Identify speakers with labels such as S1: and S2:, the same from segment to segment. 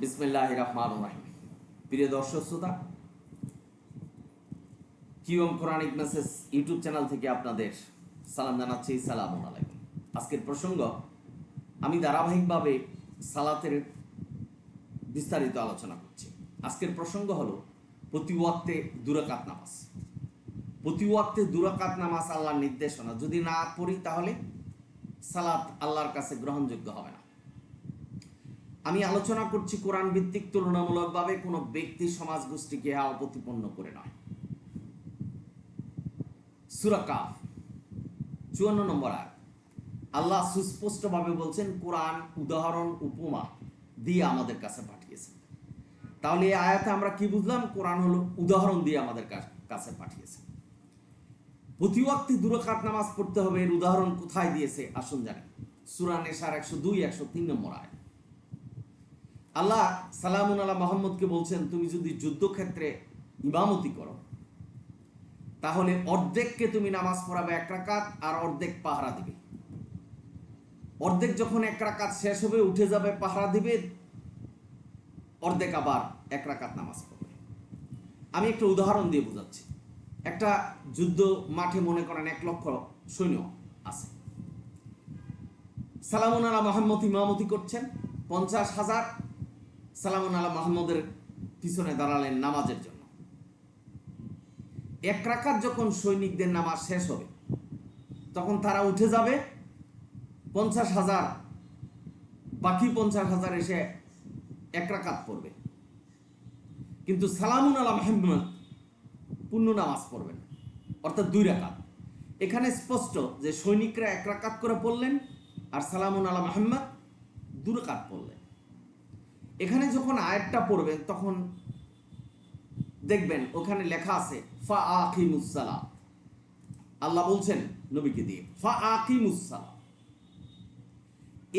S1: বিসমিল্লাহির রহমানির রহিম। প্রিয় দর্শক শ্রোতা, QM Quranic message YouTube channel থেকে আপনাদের সালাম জানাচ্ছি। সালামু আলাইকুম। আজকের প্রসঙ্গ, আমি ধারাবাহিকভাবে সালাতের বিস্তারিত আলোচনা করছি। আজকের প্রসঙ্গ হলো প্রতি ওয়াক্তে 2 রাকাত নামাজ। প্রতি ওয়াক্তে 2 রাকাত নামাজ আল্লাহর নির্দেশনা। যদি না পড়ি তাহলে সালাত আল্লাহর কাছে গ্রহণযোগ্য হবে না। আমি আলোচনা করছি কোরআন ভিত্তিক, তুলনামূলকভাবে কোনো ব্যক্তি সমাজ গোষ্ঠীকে প্রতিপন্ন করে নয়। সূরা কাফ 54 নম্বর আয়াত। আল্লাহ সুস্পষ্টভাবে বলছেন, কোরআন উদাহরণ উপমা দিয়ে আমাদের কাছে পাঠিয়েছেন। তাহলে এই আয়াতে আমরা কি বুঝলাম? কোরআন হলো উদাহরণ দিয়ে আমাদের কাছে পাঠিয়েছেন। প্রতি ওয়াক্তে 2 রাকাত নামাজ পড়তে হবে। এর উদাহরণ কোথায় দিয়েছে আসুন জানি। সূরা নিসার 102-103 নম্বর আয়াত। আল্লাহ সালামুন আলা মুহাম্মদকে বলছেন, তুমি যদি যুদ্ধক্ষেত্রে ইমামতি করো তাহলে অর্ধেককে তুমি নামাজ পড়াবে 1 রাকাত, আর অর্ধেক পাহারা দিবে। অর্ধেক যখন 1 রাকাত শেষ হবে উঠে যাবে, পাহারা দিবে, অর্ধেক আবার 1 রাকাত নামাজ পড়বে। আমি একটা উদাহরণ দিয়ে বোঝাচ্ছি। একটা যুদ্ধ মাঠে মনে করেন 1 লক্ষ সৈন্য আছে। সালামুন আলা মুহাম্মদ ইমামতি করছেন, 50,000 সালামুন আলা মুহাম্মদের পিছনে দাঁড়ালেন নামাজের জন্য। 1 রাকাত যখন সৈনিকদের নামাজ শেষ হবে তখন তারা উঠে যাবে, 50,000 বাকি 50,000 এসে 1 রাকাত পড়বে, কিন্তু সালামুন আলা মুহাম্মদ পূর্ণ নামাজ পড়বেন, অর্থাৎ 2 রাকাত। এখানে স্পষ্ট যে সৈনিকরা 1 রাকাত করে পড়লেন আর সালামুন আলা মুহাম্মদ 2 রাকাত পড়লেন। এখানে যখন আয়াতটা পড়বেন তখন দেখবেন ওখানে লেখা আছে ফা আকিমুস সালাত। আল্লাহ বলছেন নবীকে দিয়ে, ফা আকিমুস সালাত।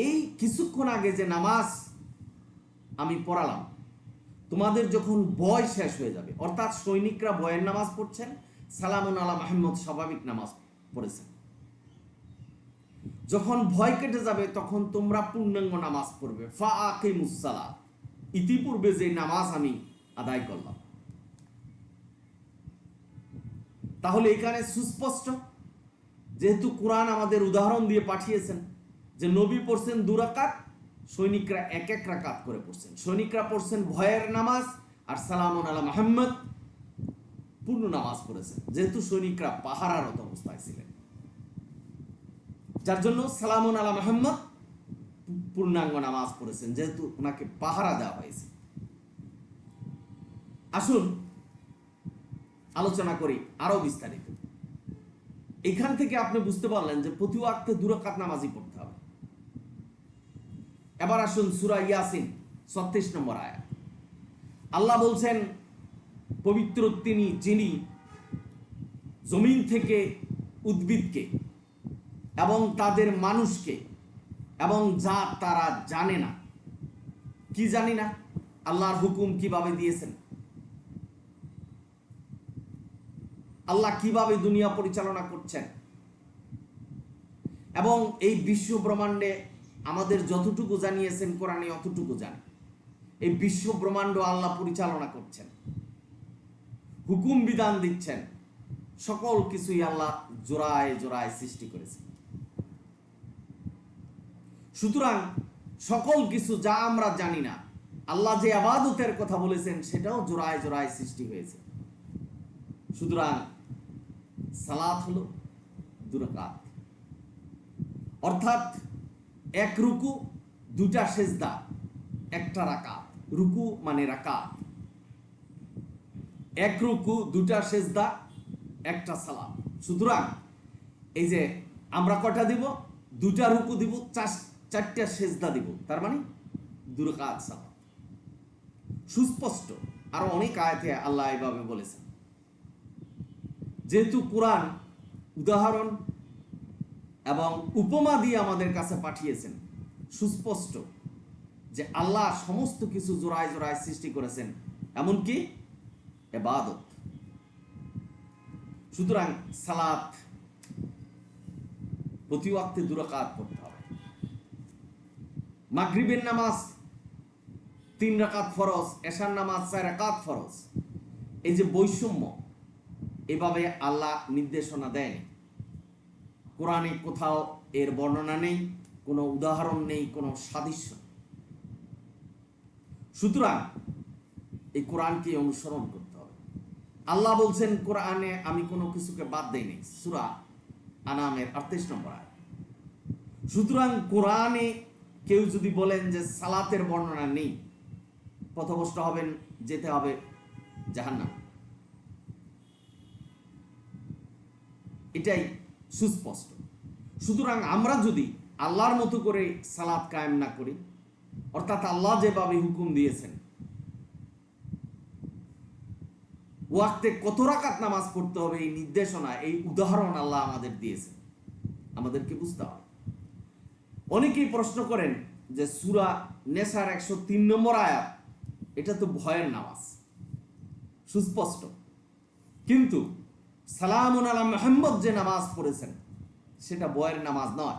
S1: এই কিছুক্ষণ আগে যে নামাজ আমি পড়ালাম, তোমাদের যখন বয় শেষ হয়ে যাবে, অর্থাৎ সৈনিকরা বয়ের নামাজ পড়ছেন, সালামুন আলা মুহাম্মদ স্বাভাবিক নামাজ পড়েছেন, যখন ভয় কেটে যাবে তখন তোমরা পূর্ণাঙ্গ নামাজ পড়বে। ফা আকিমুস সালাত, ইতিপূর্বে যে নামাজ আমি আদায় করলাম। তাহলে এখানে সুস্পষ্ট, যেহেতু কোরআন আমাদের উদাহরণ দিয়ে পাঠিয়েছেন যে নবী পড়ছেন 2 রাকাত, সৈনিকরা 1 রাকাত করে পড়ছেন। সৈনিকরা পড়ছেন ভয়ের নামাজ, আর সালামুন আলা মুহাম্মদ পূর্ণ নামাজ পড়েছেন, যেহেতু সৈনিকরা পাহারারত অবস্থায় ছিলেন, যার জন্য সালামুন আলা মুহাম্মদ পূর্ণাঙ্গ নামাজ পড়েছেন, যেহেতু ওনাকে পাহারা দেওয়া হয়েছে। আসুন আলোচনা করি আরো বিস্তারিত। এখান থেকে আপনি বুঝতে পারলেন যে প্রতি ওয়াক্তে 2 রাকাত নামাজই পড়তে হবে। এবার আসুন সূরা ইয়াসিন 36 নম্বর আয়াত। আল্লাহ বলছেন, পবিত্র তিনি যিনি জমিন থেকে উদ্ভিদকে এবং তাদের মানুষকে এবং যা তারা জানে না। কি জানি না? আল্লাহর হুকুম কিভাবে দিয়েছেন, আল্লাহ কিভাবে দুনিয়া পরিচালনা করছেন, এবং এই বিশ্ব ব্রহ্মাণ্ডে আমাদের যতটুকু জানিয়েছেন কোরআনে অতটুকু জানি। এই বিশ্ব ব্রহ্মাণ্ড আল্লাহ পরিচালনা করছেন, হুকুম বিধান দিচ্ছেন, সকল কিছুই আল্লাহ জোড়ায় জোড়ায় সৃষ্টি করেছেন। সুতরাং সকল কিছু যা আমরা জানি না, আল্লাহ যে ইবাদতের কথা বলেছেন সেটাও জোড়ায় জোড়ায় সৃষ্টি হয়েছে। সুতরাং সালাত হলো 2 রাকাত, অর্থাৎ 1 রুকু, 2টা সেজদা, 1টা রাকাত। রুকু মানে রাকাত। 1 রুকু, 2টা সেজদা, 1টা সালাত। সুতরাং এই যে আমরা কয়টা দিব? 2টা রুকু দিব, 4টা সেজদা দিব, তার মানে 2 রাকাত সালাত। সুস্পষ্ট। আরো অনেক আয়াতে আল্লাহ এভাবে বলেছেন। যেহেতু কোরআন উদাহরণ এবং উপমা দিয়ে আমাদের কাছে পাঠিয়েছেন, সুস্পষ্ট যে আল্লাহ সমস্ত কিছু জোড়ায় জোড়ায় সৃষ্টি করেছেন, এমনকি ইবাদত। সুতরাং সালাত প্রতি ওয়াক্তে 2 রাকাত পড়তে হবে। মাগরিবের নামাজ 3 রাকাত ফরজ, এশার নামাজ 4 রাকাত ফরজ। এই যে বৈষম্য, এভাবে আল্লাহ নির্দেশনা দেয়নি। কোরআনে কোথাও এর বর্ণনা নেই, কোনো উদাহরণ নেই, কোনো সাদৃশ্য। সুতরাং এই কোরআনকে অনুসরণ করতে হবে। আল্লাহ বলছেন কোরআনে আমি কোনো কিছুকে বাদ দেইনি, সূরা আনামের 38 নম্বর আয়াত। সুতরাং কোরআনে কেউ যদি বলেন যে সালাতের বর্ণনা নেই, পথভ্রষ্ট হবেন, যেতে হবে জাহান্নাম। এটাই সুস্পষ্ট। সুতরাং আমরা যদি আল্লাহর মতো করে সালাত কায়েম না করি, অর্থাৎ আল্লাহ যেভাবে হুকুম দিয়েছেন, ওয়াক্তে কত রাকাত নামাজ পড়তে হবে এই নির্দেশনা, এই উদাহরণ আল্লাহ আমাদের দিয়েছেন, আমাদেরকে বুঝতে হবে। অনেকেই প্রশ্ন করেন যে সূরা নেসার 103 নম্বর আয়াত, এটা তো ভয়ের নামাজ, সুস্পষ্ট। কিন্তু সালামুন আলা মুহাম্মদ যে নামাজ পড়েছেন সেটা ভয়ের নামাজ নয়,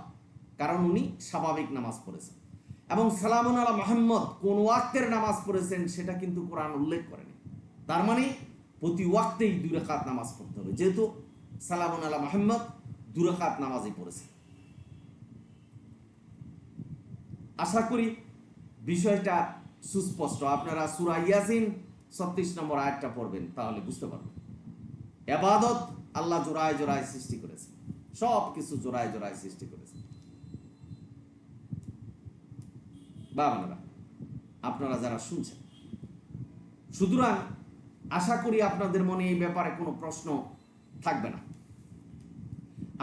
S1: কারণ উনি স্বাভাবিক নামাজ পড়েছেন। এবং সালামুন আলা মুহাম্মদ কোন ওয়াক্তের নামাজ পড়েছেন সেটা কিন্তু কোরআন উল্লেখ করেনি। তার মানে প্রতি ওয়াক্তেই 2 রাকাত নামাজ পড়তে হবে, যেহেতু সালামুন আলা মুহাম্মদ 2 রাকাত নামাজই পড়েছেন। আশা করি বিষয়টা সুস্পষ্ট। আপনারা সূরা ইয়াসিন 36 নম্বর আয়াতটা পড়বেন, তাহলে বুঝতে পারবেন। ইবাদত আল্লাহ জোড়ায় জোড়ায় সৃষ্টি করেছেন, সব কিছু জোড়ায় জোড়ায় সৃষ্টি করেছেন। বাবারা, আপনারা যারা শুনছেন, সুতরাং আশা করি আপনাদের মনে এই ব্যাপারে কোনো প্রশ্ন থাকবে না।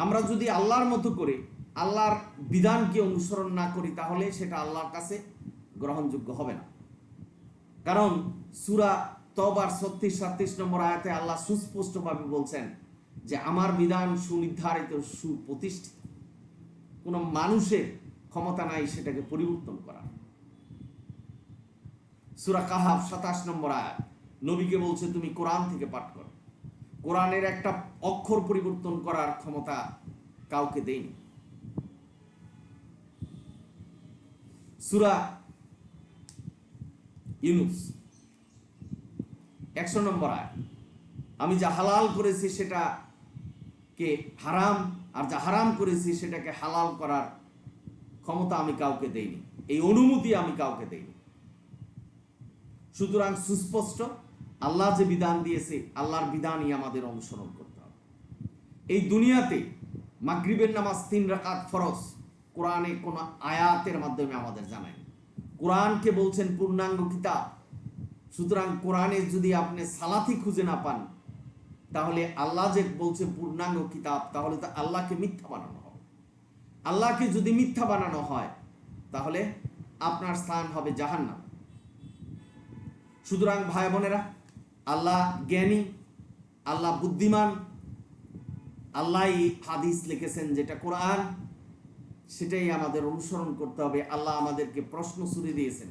S1: আমরা যদি আল্লাহর মতো করে আল্লাহর বিধানকে অনুসরণ না করি, তাহলে সেটা আল্লাহর কাছে গ্রহণযোগ্য হবে না। কারণ সূরা তওবার 36-37 নম্বর আয়াতে আল্লাহ সুস্পষ্টভাবে বলছেন যে আমার বিধান সুনির্ধারিত, সুপ্রতিষ্ঠিত, কোনো মানুষের ক্ষমতা নাই সেটাকে পরিবর্তন করার। সূরা কাহাফ 27 নম্বর আয়াত নবীকে বলছে তুমি কোরআন থেকে পাঠ করো। কোরআনের একটা অক্ষর পরিবর্তন করার ক্ষমতা কাউকে দেয়নি। সূরা ইউনূস 100 নম্বর আয়াত, আমি যা হালাল করেছি সেটাকে হারাম, আর যা হারাম করেছি সেটাকে হালাল করার ক্ষমতা আমি কাউকে দেইনি, এই অনুমতি আমি কাউকে দেইনি। সুতরাং সুস্পষ্ট, আল্লাহ যে বিধান দিয়েছে আল্লাহর বিধানই আমাদের অনুসরণ করতে হবে। এই দুনিয়াতে মাগরিবের নামাজ 3 রাকাত ফরজ, কোরআনে কোন আয়াতের মাধ্যমে আমাদের জানায়। কোরআনকে বলছেন পূর্ণাঙ্গ কিতাব। সুতরাং কোরআনে যদি আপনি সালাতি খুঁজে না পান, তাহলে আল্লাহ যে বলছে পূর্ণাঙ্গ কিতাব, তাহলে তো আল্লাহকে মিথ্যা বানানো হবে। আল্লাহকে যদি মিথ্যা বানানো হয়, তাহলে আপনার স্থান হবে জাহান্নাম। সুতরাং ভাই বোনেরা, আল্লাহ জ্ঞানী, আল্লাহ বুদ্ধিমান, আল্লাহ হাদিস লিখেছেন যেটা কোরআন, সেটাই আমাদের অনুসরণ করতে হবে। আল্লাহ আমাদেরকে প্রশ্ন ছুড়ে দিয়েছেন,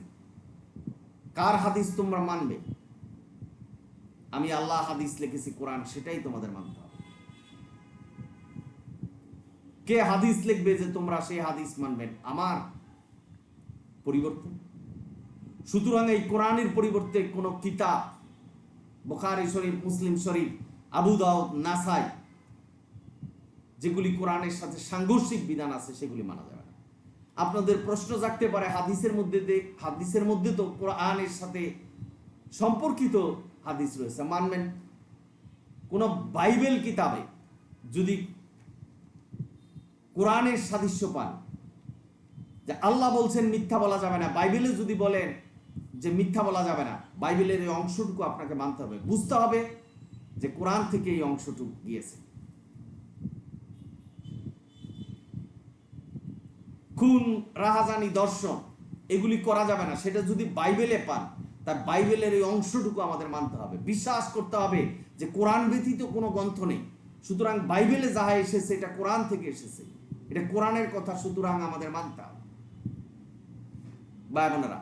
S1: কার হাদিস তোমরা মানবে? আমি আল্লাহ হাদিস লিখেছি কোরআন, সেটাই তোমাদের মানতে হবে। কে হাদিস লিখবে যে তোমরা সেই হাদিস মানবেন? আমার পরিবর্তন। সুতরাং এই কোরআনের পরিবর্তে কোন কিতাব, বুখারী শরীফ, মুসলিম শরীফ, আবু দাউদ, নাসাই, যেগুলি কোরআনের সাথে সাংঘর্ষিক বিধান আছে, সেগুলি মানা যাবে না। আপনাদের প্রশ্ন জাগতে পারে, হাদিসের মধ্যে তো কোরআনের সাথে সম্পর্কিত হাদিস রয়েছে, মানবেন? কোন বাইবেল কিতাবে যদি কোরআনের সাদৃশ্য পান, যে আল্লাহ বলছেন মিথ্যা বলা যাবে না, বাইবেলে যদি বলেন যে মিথ্যা বলা যাবে না, বাইবেলের এই অংশটুকু আপনাকে মানতে হবে, বুঝতে হবে যে কোরআন থেকে এই অংশটুকু গিয়েছে। খুন, রাহাজানি, দর্শন, এগুলি করা যাবে না, সেটা যদি বাইবেলে পান, তার বাইবেলের এই অংশটুকু আমাদের মানতে হবে। বিশ্বাস করতে হবে যে কোরআন ব্যতীত কোনো গ্রন্থ নেই। সুতরাং বাইবেলে যাহা এসেছে এটা কোরআন থেকে এসেছে, এটা কোরআনের কথা, সুতরাং আমাদের মানতে হবে। ভাই বোনেরা,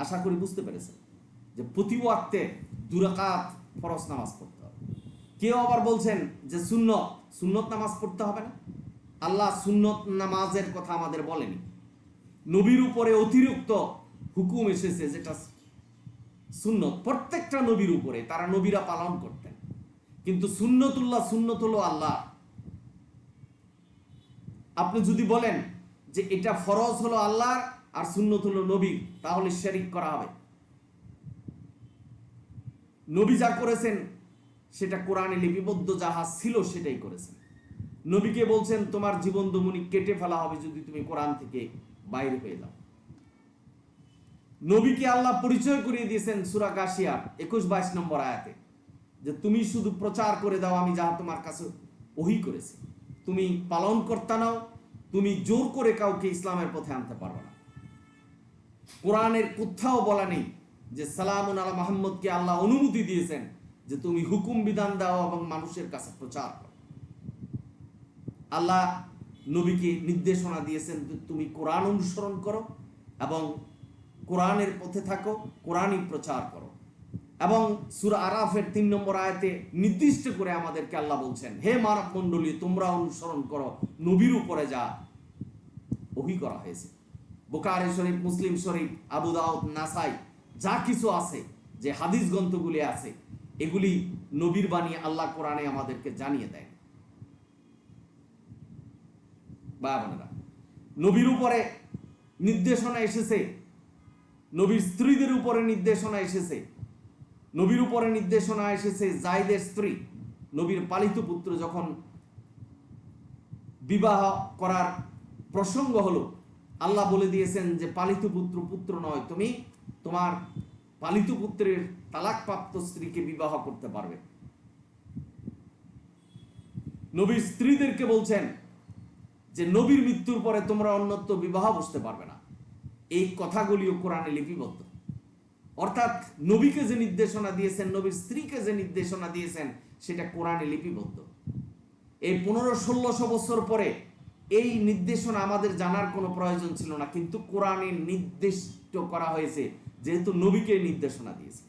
S1: আশা করি বুঝতে পেরেছেন যে প্রতি ওয়াক্তে 2 রাকাত ফরজ নামাজ পড়তে হবে। কেউ আবার বলছেন যে সুন্নত নামাজ পড়তে হবে না। আল্লাহ সুন্নত নামাজের কথা আমাদের বলেনি। নবীর উপরে অতিরিক্ত হুকুম এসেছে, যেটা সুন্নত প্রত্যেকটা নবীর উপরে, তারা নবীরা পালন করতেন। কিন্তু সুন্নতুল্লাহ, সুন্নত হলো আল্লাহ। আপনি যদি বলেন যে এটা ফরজ হলো আল্লাহর আর সুন্নত হলো নবীর, তাহলে শিরক করা হবে। নবী যা করেছেন সেটা কোরআনে লিপিবদ্ধ, যাহা ছিল সেটাই করেছেন। নবীকে বলছেন তোমার জীবন দমনি কেটে ফেলা হবে যদি তুমি কোরআন থেকে বাইরে হয়ে যাও। নবীকে আল্লাহ পরিচয় করিয়ে দিয়েছেন সূরা গাশিয়ার 21-22 নম্বর আয়াতে, যে তুমি শুধু প্রচার করে দাও আমি যাহা তোমার কাছে ওহী করেছি। তুমি পালন কর্তা নাও, তুমি জোর করে কাউকে ইসলামের পথে আনতে পারবে না। কোরআনের কোথাও বলা নেই যে সালামুন আলা মুহাম্মদকে আল্লাহ অনুমতি দিয়েছেন যে তুমি হুকুম বিধান দাও এবং মানুষের কাছে প্রচার করো। আল্লাহ নবীকে নির্দেশনা দিয়েছেন তুমি কোরআন অনুসরণ করো এবং কোরআনের পথে থাকো, কোরআনই প্রচার করো। এবং সূরা আরাফের 3 নম্বর আয়াতে নির্দিষ্ট করে আমাদেরকে আল্লাহ বলছেন, হে মানব মণ্ডলী তোমরা অনুসরণ করো নবীর উপরে যা ওহী করা হয়েছে। বুখারী শরীফ, মুসলিম শরীফ, আবু দাউদ, নাসাই যা কিছু আছে, যে হাদিস গ্রন্থগুলি আছে, এগুলি নবীর বাণী আল্লাহ কোরআনে আমাদেরকে জানিয়ে দেয়। বোনেরা, নবীর উপরে নির্দেশনা এসেছে, নবীর স্ত্রীদের উপরে নির্দেশনা এসেছে। নবীর উপরে নির্দেশনা এসেছে যায়েদের স্ত্রী, নবীর পালিত পুত্র যখন বিবাহ করার প্রসঙ্গ হলো, আল্লাহ বলে দিয়েছেন যে পালিত পুত্র পুত্র নয়, তুমি তোমার পালিত পুত্রের তালাকপ্রাপ্ত স্ত্রীকে বিবাহ করতে পারবে। নবীর স্ত্রীদেরকে বলছেন যে নবীর মৃত্যুর পরে তোমরা অন্যত্র বিবাহ বসতে পারবে না। এই কথাগুলিও কোরআনে লিপিবদ্ধ। অর্থাৎ নবীকে যে নির্দেশনা দিয়েছেন, নবীর স্ত্রীকে যে নির্দেশনা দিয়েছেন, সেটা কোরআনে লিপিবদ্ধ। এই 1500-1600 বছর পরে এই নির্দেশনা আমাদের জানার কোনো প্রয়োজন ছিল না, কিন্তু কোরআনে নির্দিষ্ট করা হয়েছে যেহেতু নবীকে নির্দেশনা দিয়েছে।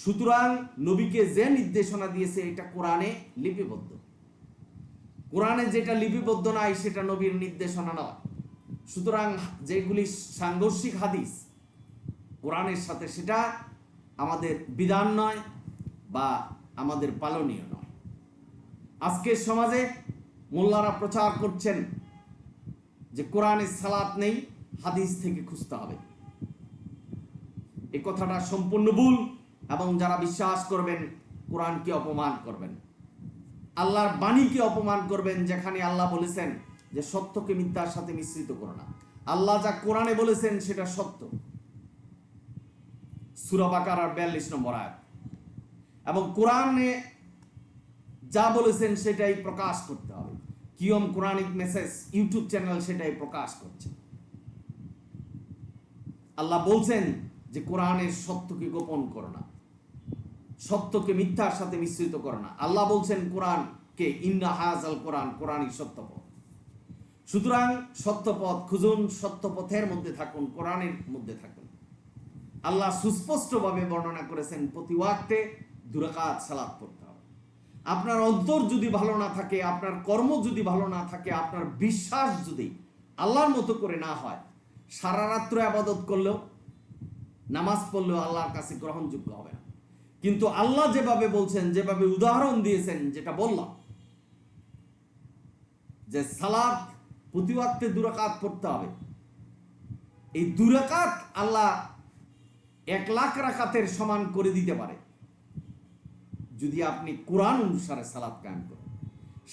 S1: সুতরাং নবীকে যে নির্দেশনা দিয়েছে এটা কোরআনে লিপিবদ্ধ। কোরআনে যেটা লিপিবদ্ধ নাই সেটা নবীর নির্দেশনা নয়। সুতরাং যেগুলি সাংঘর্ষিক হাদিস কোরআনের সাথে, সেটা আমাদের বিধান নয় বা আমাদের পালনীয় নয়। আজকের সমাজে মোল্লারা প্রচার করছেন যে কোরআনে সালাত নেই, হাদিস থেকে খুঁজতে হবে। এই কথাটা সম্পূর্ণ ভুল, এবং যারা বিশ্বাস করবেন কোরআনকে অপমান করবেন, আল্লাহর বাণীকে অপমান করবেন, যেখানে আল্লাহ বলেছেন যে সত্যকে মিথ্যার সাথে মিশ্রিত করো না। আল্লাহ যা কোরআনে বলেছেন সেটা সত্য, সূরা বাকারার 42 নম্বর আয়াত। এবং কোরআনে যা বলেছেন সেটাই প্রকাশ করতে হবে। কিয়ম কোরআনিক মেসেজ ইউটিউব চ্যানেল সেটাই প্রকাশ করছে। আল্লাহ বলছেন যে কোরআনের সত্যকে গোপন করো না, সত্যকে মিথ্যার সাথে মিশ্রিত করো না। আল্লাহ বলছেন কোরআনকে ইন্না হাযাল কোরআন, কোরআনই সত্যপথ। সুতরাং সত্যপথ খুঁজুন, সত্যপথের মধ্যে থাকুন, কোরআনের মধ্যে থাকুন। আল্লাহ সুস্পষ্টভাবে বর্ণনা করেছেন প্রতি ওয়াক্তে 2 রাকাত সালাত পড়তে হবে। আপনার অন্তর যদি ভালো না থাকে, আপনার কর্ম যদি ভালো না থাকে, আপনার বিশ্বাস যদি আল্লাহর মতো করে না হয়, সারা রাত্র ইবাদত করলেও, নামাজ পড়লেও আল্লাহর কাছে গ্রহণযোগ্য হবে না। কিন্তু আল্লাহ যেভাবে বলছেন, যেভাবে উদাহরণ দিয়েছেন, যেটা বললাম যে সালাত প্রতি ওয়াক্তে 2 রাকাত পড়তে হবে, এই 2 রাকাত আল্লাহ 1 লাখ রাকাতের সমান করে দিতে পারে যদি আপনি কোরআন অনুসারে সালাত কায়েম করেন।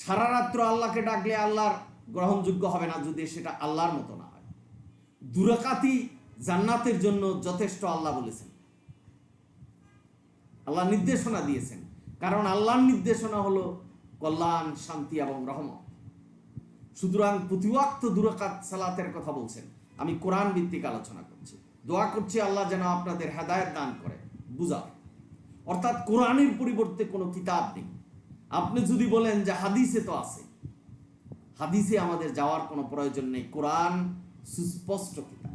S1: সারা রাত্র আল্লাহকে ডাকলে আল্লাহর গ্রহণযোগ্য হবে না যদি সেটা আল্লাহর মতো না হয়। 2 রাকাতই জান্নাতের জন্য যথেষ্ট আল্লাহ বলেছেন, আল্লাহ নির্দেশনা দিয়েছেন। কারণ আল্লাহর নির্দেশনা হলো কল্যাণ, শান্তি এবং রহমত। সুতরাং প্রতি ওয়াক্ত 2 রাকাত সালাতের কথা বলছেন। আমি কোরআন ভিত্তিক আলোচনা করছি, দোয়া করছি আল্লাহ যেন আপনাদের হেদায়েত দান করে, বুঝায়। অর্থাৎ কোরআনের পরিবর্তে কোনো কিতাব নেই। আপনি যদি বলেন যে হাদিসে তো আছে, হাদিসে আমাদের যাওয়ার কোনো প্রয়োজন নেই। কোরআন সুস্পষ্ট কিতাব,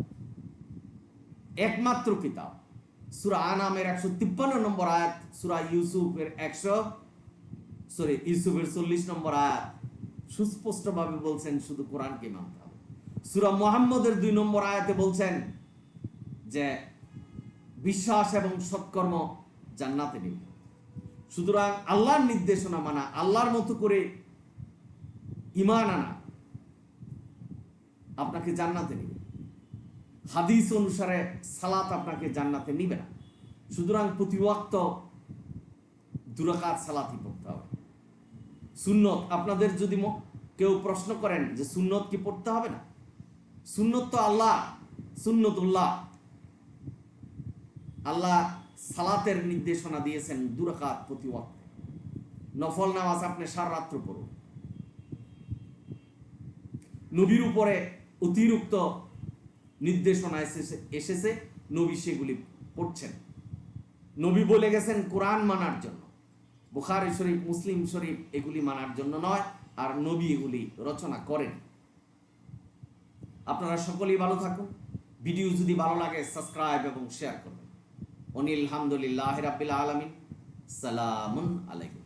S1: একমাত্র কিতাব। সূরা আনামের 153 নম্বর আয়াত, সূরা ইউসুফের 40 নম্বর আয়াত সুস্পষ্টভাবে বলছেন শুধু কোরআনকে মানতে হবে। সূরা মুহাম্মদের 2 নম্বর আয়াতে বলছেন যে বিশ্বাস এবং সৎকর্ম জান্নাতে নেবে। সুতরাং আল্লাহর নির্দেশনা মানা, আল্লাহর মতো করে ঈমান আনা আপনাকে জান্নাতে নেবে। হাদিস অনুসারে সালাত আপনাকে জান্নাতে নিবে না। সুতরাং প্রতি ওয়াক্ত 2 রাকাত সালাতই পড়তে হবে। সুন্নত, আপনাদের যদি কেউ প্রশ্ন করেন যে সুন্নত কি পড়তে হবে না, সুন্নত তো আল্লাহ, সুন্নতুল্লাহ, আল্লাহ সালাতের নির্দেশনা দিয়েছেন 2 রাকাত প্রতি ওয়াক্তে। নফল নামাজ আপনি সারা রাত্র পড়ুন। নবীর উপরে অতিরিক্ত নির্দেশনা এসেছে, নবী সেগুলি পড়ছেন। নবী বলে গেছেন কোরআন মানার জন্য, বুখারী শরীফ, মুসলিম শরীফ এগুলি মানার জন্য নয়, আর নবী এগুলি রচনা করেন। আপনারা সকলেই ভালো থাকুন। ভিডিও যদি ভালো লাগে সাবস্ক্রাইব এবং শেয়ার করবেন। অনিল হামদুলিল্লাহি রাব্বিল আলামিন। সালামুন আলাইকুম।